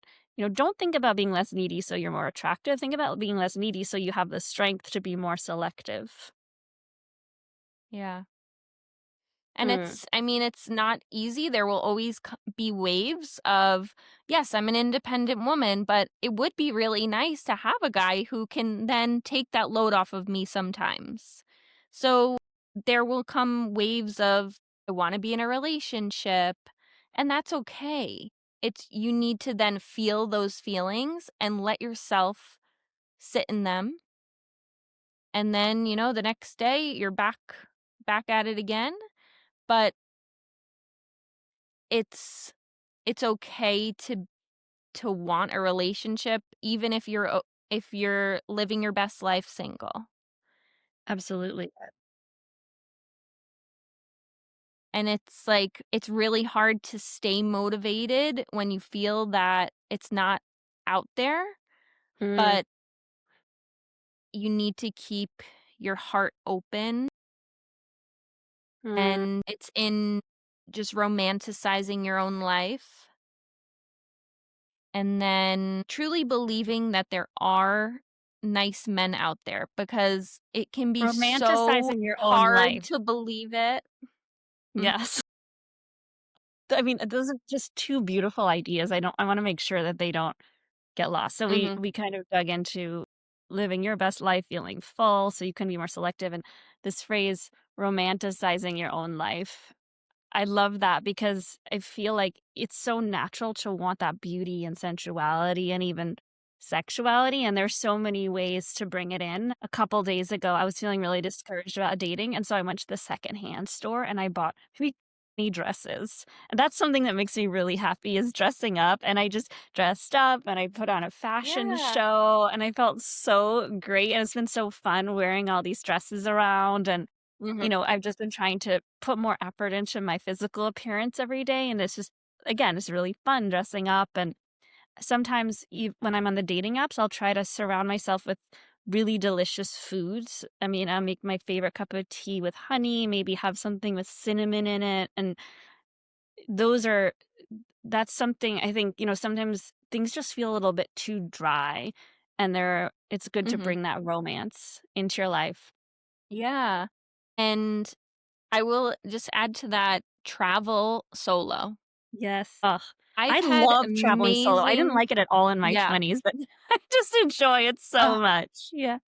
Don't think about being less needy so you're more attractive. Think about being less needy so you have the strength to be more selective. Yeah. And Mm, it's I mean, it's not easy. There will always be waves of, yes, I'm an independent woman, but it would be really nice to have a guy who can then take that load off of me sometimes. So there will come waves of, I want to be in a relationship, and that's okay. It's you need to then feel those feelings and let yourself sit in them. And then, the next day you're back at it again. But it's it's okay to want a relationship even if you're living your best life single. absolutely. And it's like it's really hard to stay motivated when you feel that it's not out there, Mm, but you need to keep your heart open, mm, and it's in just romanticizing your own life and then truly believing that there are nice men out there because it can be so Romanticizing your own hard life. to believe it. Mhm, Yes. I mean, those are just 2 beautiful ideas. I wanna make sure that they don't get lost. So mhm, we kind of dug into living your best life, feeling full, so you can be more selective, and this phrase, romanticizing your own life. I love that because I feel like it's so natural to want that beauty and sensuality and even sexuality, and there's so many ways to bring it in. A couple days ago, I was feeling really discouraged about dating, and so I went to the secondhand store and I bought 3 dresses. And that's something that makes me really happy is dressing up, and I just dressed up and I put on a fashion yeah, show, and I felt so great, and it's been so fun wearing all these dresses around, and mhm, I've just been trying to put more effort into my physical appearance every day, and it's just again, it's really fun dressing up, and sometimes when I'm on the dating apps, I'll try to surround myself with really delicious foods. I mean, I'll make my favorite cup of tea with honey, maybe have something with cinnamon in it, and those are that's something I think, sometimes things just feel a little bit too dry, and it's good to mhm, bring that romance into your life. yeah, and I will just add to that, travel solo. Yes. Ugh. I've I had love traveling solo. I didn't amazing like it at all in my yeah, 20s, but I just enjoy it so ugh, much. Yeah.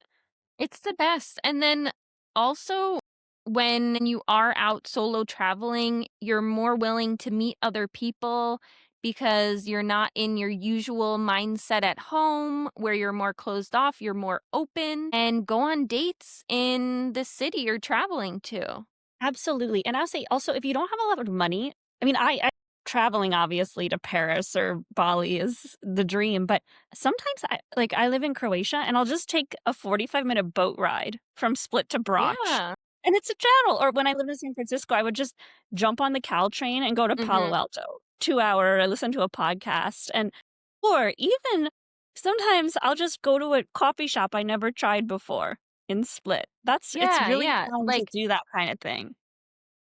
it's the best, and then also when you are out solo traveling, you're more willing to meet other people because you're not in your usual mindset at home where you're more closed off, you're more open, and go on dates in the city you're traveling to. Absolutely, and I'll say also, if you don't have a lot of money, I mean, I traveling obviously to Paris or Bali is the dream, but sometimes I live in Croatia, and I'll just take a 45-minute boat ride from Split to Brač, Yeah. and it's a channel, or when I lived in San Francisco, I would just jump on the Caltrain and go to Palo Mhm. Alto, 2 hour, I listen to a podcast, and or even sometimes I'll just go to a coffee shop I never tried before in Split. It's Yeah, really yeah, fun to like do that kinda thing.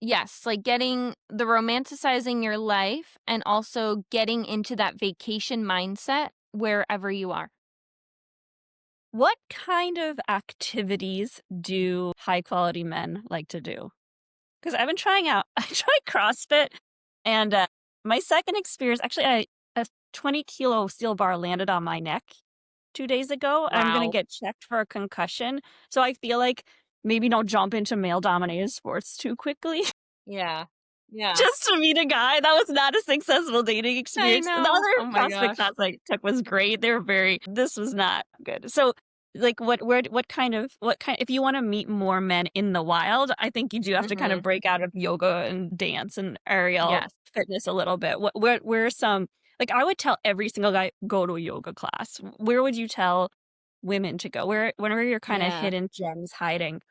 yes, like getting the romanticizing your life and also getting into that vacation mindset wherever you are. What kind of activities do high quality men like to do? Because I've been trying out I tried CrossFit, and, my second experience actually, a 20-kilo steel bar landed on my neck 2 days ago. I'm gonna Wow. get checked for a concussion, so I feel like maybe don't jump into male-dominated sports too quickly. Yeah. Yeah. Just to meet a guy, that was not a successful dating I experience. The know. Oh other my CrossFit gosh. class I took was great. They were very this was not good. So, like, what kind if you wanna meet more men in the wild, I think you do have to kind of Mhm. break out of yoga and dance and aerial Yes. fitness a little bit. Where are some like, I would tell every single guy, "Go to a yoga class." Where would you tell women to go? Where are your kinda Yeah. hidden gems hiding?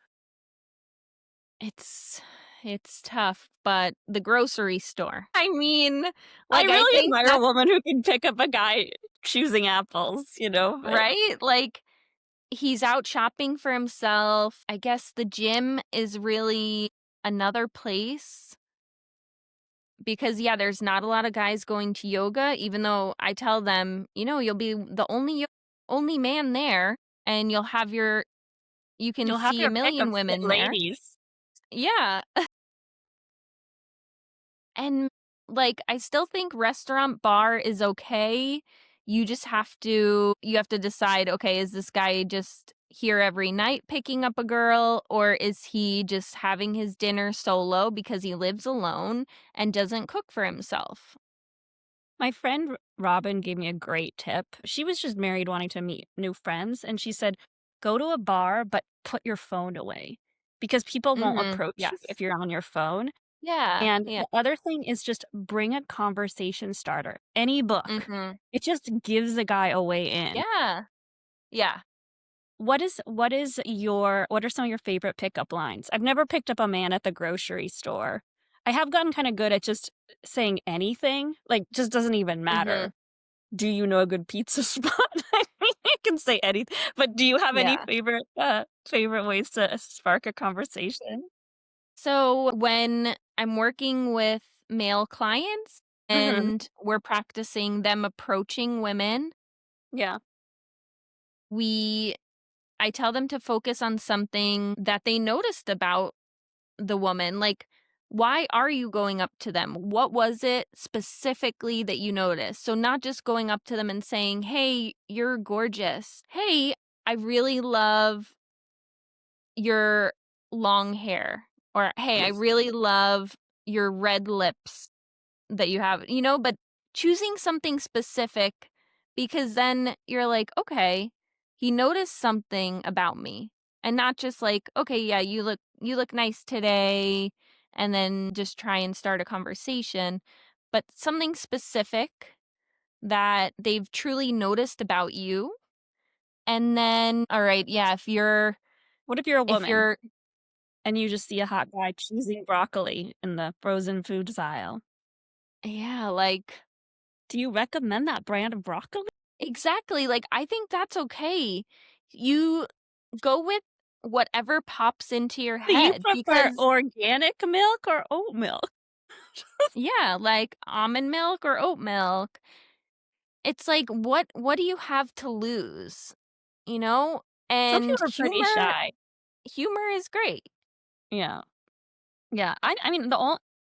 It's it's tough, but the grocery store. I mean, I like, I really think admire a that's woman who can pick up a guy choosing apples, but right? Like, he's out shopping for himself. I guess the gym is really another place because, yeah, there's not a lot of guys going to yoga, even though I tell them, you'll be the only man there, and you can you'll have see a your pick of million fit women there. ladies. Yeah. And, like, I still think restaurant bar is okay. You have to decide, okay, is this guy just here every night picking up a girl, or is he just having his dinner solo because he lives alone and doesn't cook for himself? My friend Robin gave me a great tip. She was just married wanting to meet new friends, and she said, "Go to a bar, but put your phone away because people won't Mhm. approach you if Yes. you're on your phone." Yeah, And yeah. the other thing is just bring a conversation starter. Any book. Mhm. It just gives a guy a way in. Yeah. Yeah. What are some of your favorite pickup lines? I've never picked up a man at the grocery store. I have gotten kinda good at just saying anything, like, just doesn't even Mhm. matter. "Do you know a good pizza spot?" I mean, I can say anything, but do you have any Yeah. favorite ways to spark a conversation? So, when I'm working with male clients Mhm. and we're practicing them approaching women, Yeah. we I tell them to focus on something that they noticed about the woman. Like, why are you going up to them? What was it specifically that you noticed? So, not just going up to them and saying, "Hey, you're gorgeous. Hey, I really love your long hair." Or, "Hey, I really love your red lips that you have." But choosing something specific, because then you're like, "Okay, he noticed something about me." And not just like, "Okay, yeah, you look nice today," and then just try and start a conversation, but something specific that they've truly noticed about you. And then, all right, yeah, What if you're a if woman you're and you just see a hot guy choosing broccoli in the frozen foods aisle? yeah, like Do you recommend that brand of broccoli? exactly, like, I think that's okay. You go with whatever pops into your Do you head prefer because organic milk or oat milk? yeah, like almond milk or oat milk. It's like, what do you have to lose, you know? Some And people are pretty shy. humor is great. Yeah. Yeah, I mean,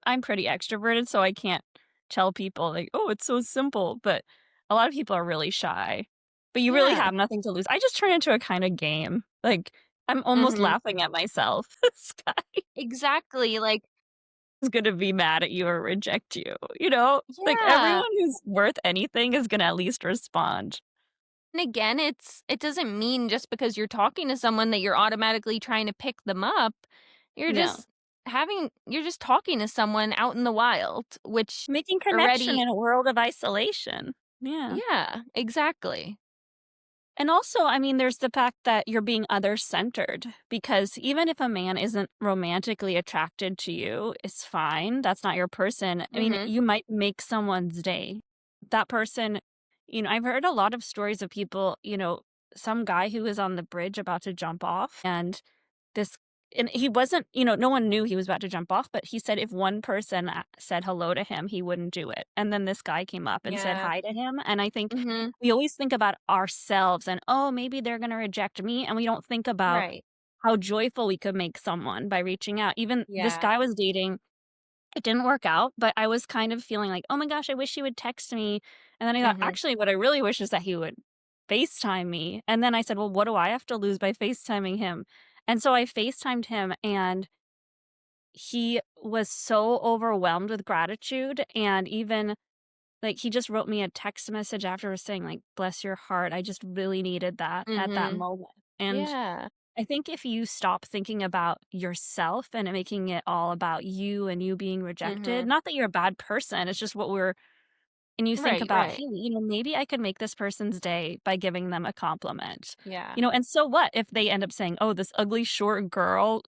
I'm pretty extroverted, so I can't tell people like, "Oh, it's so simple," but a lot of people are really shy. But you really Yeah. have nothing to lose. I just turn it into a kinda game. Like, I'm almost Mhm. laughing at myself. This guy Exactly, like is gonna be mad at you or reject you, you know? Like, yeah. everyone who's worth anything is gonna at least respond. And again, it doesn't mean just because you're talking to someone that you're automatically trying to pick them up. You're Yeah. just you're just talking to someone out in the wild, which Making connection already in a world of isolation. Yeah. yeah, exactly. And also, I mean, there's the fact that you're being other centered because even if a man isn't romantically attracted to you, it's fine. That's not your person. I mean, Mhm. you might make someone's day. That person, I've heard a lot of stories of people, some guy who was on the bridge about to jump off this and he wasn't, no one knew he was about to jump off, but he said if one person said hello to him, he wouldn't do it. And then this guy came up and said Yeah. hi to him. And I think Mhm. we always think about ourselves and, oh, maybe they're going to reject me. And we don't think about Right. how joyful we could make someone by reaching out. Even this Yeah. guy was dating, it didn't work out, but I was kind of feeling like, oh my gosh, I wish he would text me. And then I thought, Mhm. actually, what I really wish is that he would FaceTime me. And then I said, well, what do I have to lose by FaceTiming him? And so I FaceTimed him and he was so overwhelmed with gratitude and even like he just wrote me a text message after saying like bless your heart. I just really needed that at that Mhm. moment. And Yeah. I think if you stop thinking about yourself and making it all about you and you being rejected, Mhm. not that you're a bad person, it's just what we're and you think Right, about, right. hey, maybe I could make this person's day by giving them a compliment. Yeah. And so what if they end up saying, "Oh, this ugly short girl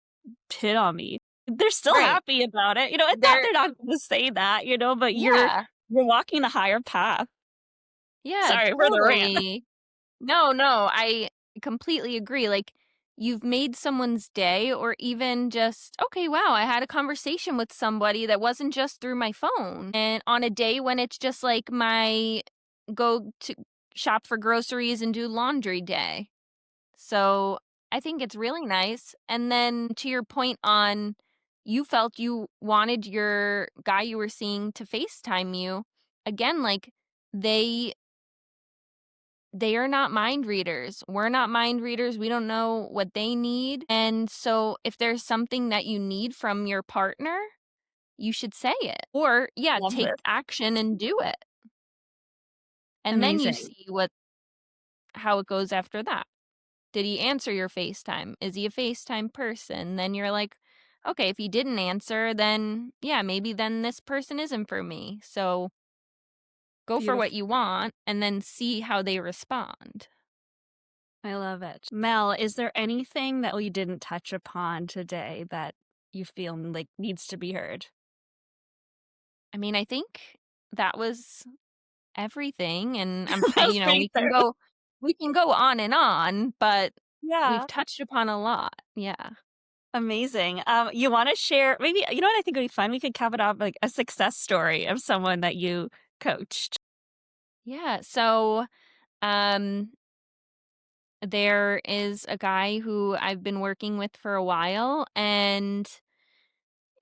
hit on me." They're still Right. happy about it. It's not There they're not gonna say that, but yeah. you're walking the higher path. Yeah, Sorry for the rant. totally. No, no, I completely agree. Like, you've made someone's day, or even just, okay, wow, I had a conversation with somebody that wasn't just through my phone. And on a day when it's just like my go to shop for groceries and do laundry day. So I think it's really nice. And then to your point on you felt you wanted your guy you were seeing to FaceTime you, again, like, they they are not mind readers. We're not mind readers. We don't know what they need. And so if there's something that you need from your partner, you should say it. Or, yeah, Love take this. action and do it. And then you Amazing. see how it goes after that. Did he answer your FaceTime? Is he a FaceTime person? Then you're like, okay, if he didn't answer, then yeah, maybe then this person isn't for me. So go for what Beautiful. you want and then see how they respond. I love it. Mel, is there anything that we didn't touch upon today that you feel like needs to be heard? I mean, I think that was everything, and That was pretty thorough. we can go on, but we've Yeah. touched upon a lot. Yeah. Amazing. You wanna share maybe you know what I think would be fun? We could cap it off, like, a success story of someone that you coached. Yeah, so, um, there is a guy who I've been working with for a while, and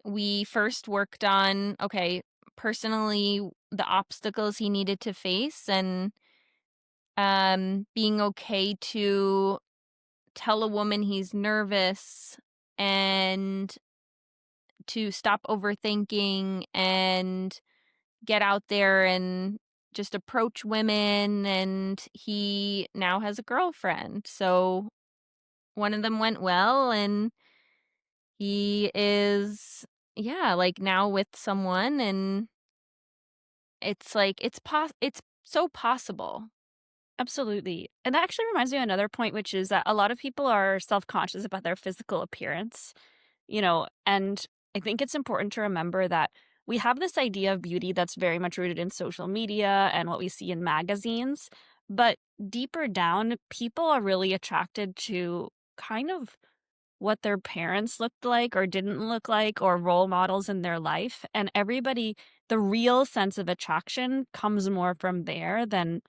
we first worked on, okay, personally, the obstacles he needed to face and, being okay to tell a woman he's nervous and to stop overthinking and get out there and just approach women, and he now has a girlfriend. So one of them went well, and he is, yeah, like, now with someone, and it's like it's so possible. Absolutely. And that actually reminds me of another point, which is that a lot of people are self-conscious about their physical appearance, and I think it's important to remember that we have this idea of beauty that's very much rooted in social media and what we see in magazines. But deeper down, people are really attracted to kind of what their parents looked like or didn't look like or role models in their life. And the real sense of attraction comes more from there than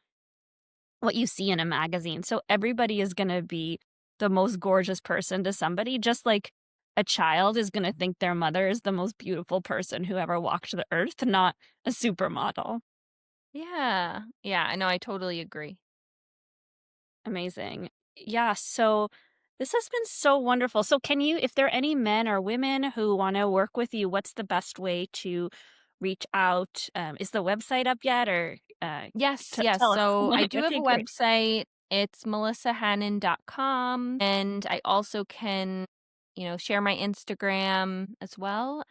what you see in a magazine. So everybody is gonna be the most gorgeous person to somebody, just like a child is gonna think their mother is the most beautiful person who ever walked the earth, not a supermodel. Yeah. Yeah, I know, I totally agree. Amazing. Yeah, so this has been so wonderful. So can you if there are any men or women who wanna work with you, what's the best way to reach out? Is the website up yet or, Yes, t yes. tell us. So I do have Okay, a great. website. It's melissahannon.com, and I also can, share my Instagram as well.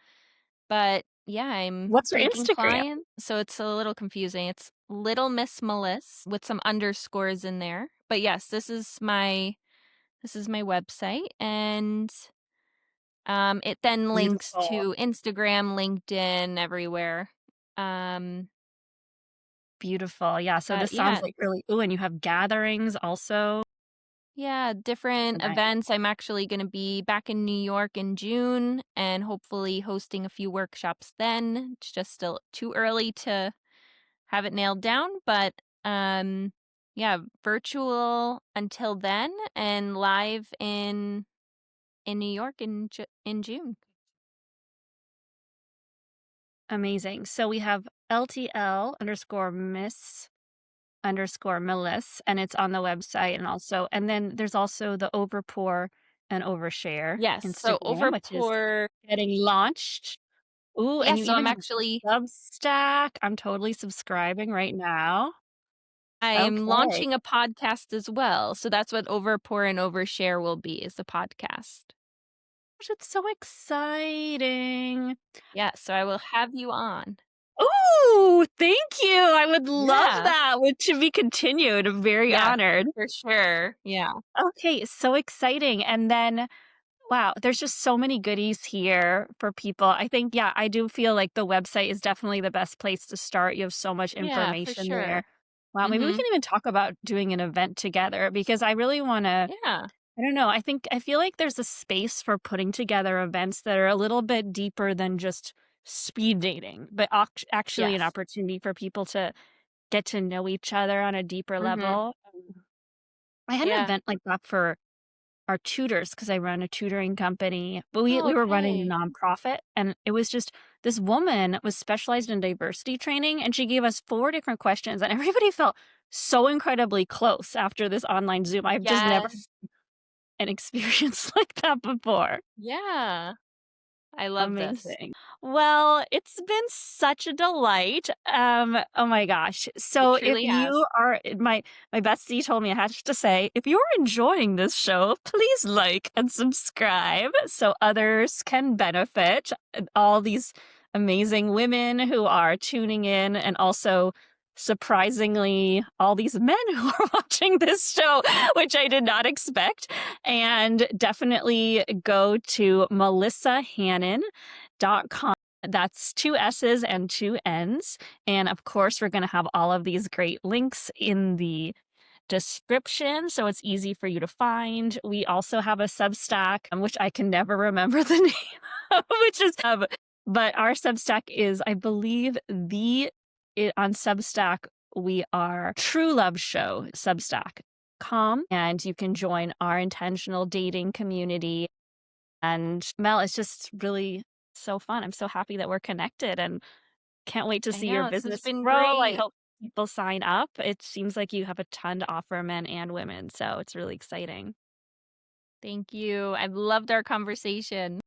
But yeah, I'm What's your taking Instagram? clients, so it's a little confusing. It's Little Miss Meliss with some underscores in there. But yes, this is my website, and it then links Beautiful. to Instagram, LinkedIn, everywhere. Um, Beautiful. Yeah, so but this sounds yeah, like really and you have gatherings also? yeah, different Nice. events. I'm actually going to be back in New York in June and hopefully hosting a few workshops then. It's just still too early to have it nailed down, but yeah, virtual until then and live in New York in June. Amazing. So we have LTL underscore miss underscore Melissa, and it's on the website and then there's also the Overpour and Overshare Yes, so Instagram, which is Overpour. getting launched. Ooh, and Yes, you so even I'm have actually a Substack. I'm totally subscribing right now. I'm Okay. launching a podcast as well. So that's what Overpour and Overshare will be, is the podcast. Gosh, it's so exciting. Yeah, so I will have you on. Ooh, thank you. I would love Yeah. that. Would to be continued. I'm very Yeah, honored. for sure. Yeah. Okay, so exciting. And then, wow, there's just so many goodies here for people. I think, yeah, I do feel like the website is definitely the best place to start. You have so much Yeah, for information there. sure. Wow, maybe we Mhm. can even talk about doing an event together because I really want to. Yeah. I don't know. I feel like there's a space for putting together events that are a little bit deeper than just speed dating, but actually an Yes. opportunity for people to get to know each other on a deeper Mhm. level. I had an Yeah. event like that for our tutors because I run a tutoring company, but we Oh, we were running a okay. nonprofit, and it was just this woman was specialized in diversity training, and she gave us 4 different questions, and everybody felt so incredibly close after this online Zoom. I've just never Yes. an experience like that before. Yeah. I love this. Amazing. Well, it's been such a delight. Oh my gosh. It So if truly has. you are my bestie told me I had to say, if you're enjoying this show, please like and subscribe so others can benefit. All these amazing women who are tuning in and also surprisingly all these men who are watching this show, which I did not expect. And definitely go to melissahannon.com. That's 2 S's and 2 N's. And of course, we're going to have all of these great links in the description so it's easy for you to find. We also have a Substack, which I can never remember the name of, which is, but our Substack is, I believe, on Substack, we are True Love Show Substack overpour.com, and you can join our intentional dating community. And Mel, it's just really so fun. I'm so happy that we're connected and can't wait to I see your know, this has business been grow. I great. hope people sign up. It seems like you have a ton to offer men and women, so it's really exciting. Thank you. I've loved our conversation.